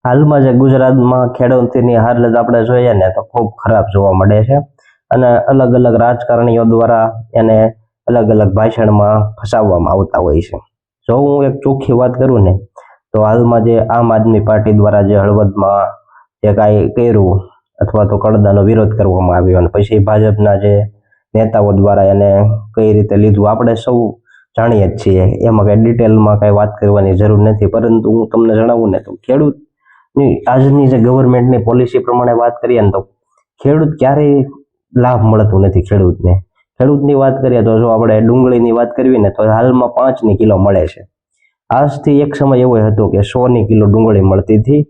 હાલમાં જે ગુજરાતમાં ખેડૂતોની હાલત આપણે જોઈએ ને તો ખૂબ ખરાબ જોવા મળે છે અને અલગ અલગ રાજકારણીઓ દ્વારા એને અલગ અલગ ભાષણમાં ફસાવવામાં આવતા હોય છે. જો હું એક ચોખ્ખી વાત કરું ને તો હાલમાં જે આમ આદમી પાર્ટી દ્વારા જે હળવદમાં જે કાંઈ કર્યું અથવા તો કડદાનો વિરોધ કરવામાં આવ્યો અને પછી ભાજપના જે નેતાઓ દ્વારા એને કઈ રીતે લીધું આપણે સૌ જાણીએ જ છીએ. એમાં કઈ ડિટેલમાં કઈ વાત કરવાની જરૂર નથી, પરંતુ હું તમને જણાવું ને તો ખેડૂતની આજની જે ગવર્મેન્ટની પોલિસી પ્રમાણે વાત કરીએ ને તો ખેડૂત ક્યારેય લાભ મળતું નથી. ખેડૂતની વાત કરીએ તો જો આપણે ડુંગળીની વાત કરવી ને તો હાલમાં 5 કિલો મળે છે. આજથી એક સમય એવો હતો કે 100 કિલો ડુંગળી મળતી હતી.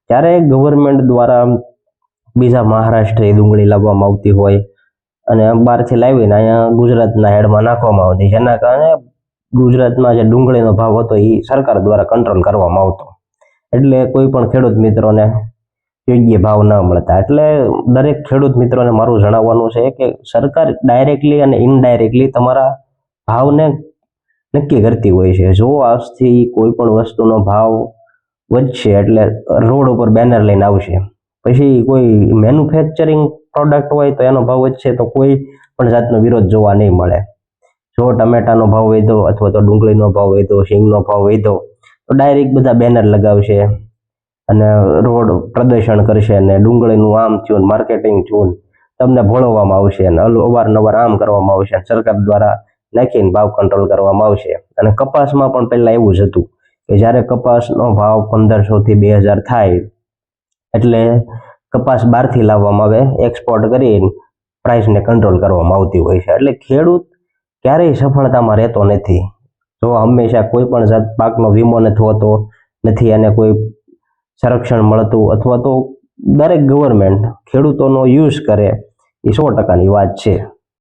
ત્યારે ગવર્મેન્ટ દ્વારા બીજા મહારાષ્ટ્રની ડુંગળી લાવવામાં આવતી હોય અને બહારથી લાવીને અહીંયા ગુજરાતના હેડમાં નાખવામાં આવતી, જેના કારણે ગુજરાતમાં જે ડુંગળીનો ભાવ હતો એ સરકાર દ્વારા કંટ્રોલ કરવામાં આવતો, એટલે કોઈ પણ ખેડૂત મિત્રોને યોગ્ય ભાવ ન મળતા. એટલે દરેક ખેડૂત મિત્રોને મારું જણાવવાનું છે કે સરકાર ડાયરેક્ટલી અને ઇનડાયરેક્ટલી તમારા ભાવને નક્કી કરતી હોય છે. જો આજથી કોઈ પણ વસ્તુનો ભાવ વધશે એટલે રોડ ઉપર બેનર લઈને આવશે, પછી કોઈ મેન્યુફેક્ચરિંગ પ્રોડક્ટ હોય તો એનો ભાવ વધશે તો કોઈ પણ જાતનો વિરોધ જોવા નહીં મળે. જો ટમેટાનો ભાવ વધ્યો અથવા તો ડુંગળીનો ભાવ વધ્યો, સિંગનો ભાવ વધ્યો તો ડાયરેક્ટ બધા બેનર લગાવશે અને રોડ પ્રદર્શન કરશે અને ડુંગળીનું આમ થયું, માર્કેટિંગ થયું, તમને ભોળવવામાં આવશે અને અવારનવાર આમ કરવામાં આવશે. સરકાર દ્વારા નાખીને ભાવ કંટ્રોલ કરવામાં આવશે. અને કપાસમાં પણ પહેલાં એવું જ હતું કે જ્યારે કપાસનો ભાવ 1500 થી 2000 થાય એટલે કપાસ બહારથી લાવવામાં આવે, એક્સપોર્ટ કરીને પ્રાઇસને કંટ્રોલ કરવામાં આવતી હોય છે. એટલે ખેડૂત ક્યારેય સફળતામાં રહેતો નથી. જો હંમેશા કોઈ પણ જાત પાકનો વીમો નથી હોતો, નથી એને કોઈ સંરક્ષણ મળતું, અથવા તો દરેક ગવર્મેન્ટ ખેડૂતોનો યુઝ કરે એ 100%ની વાત છે.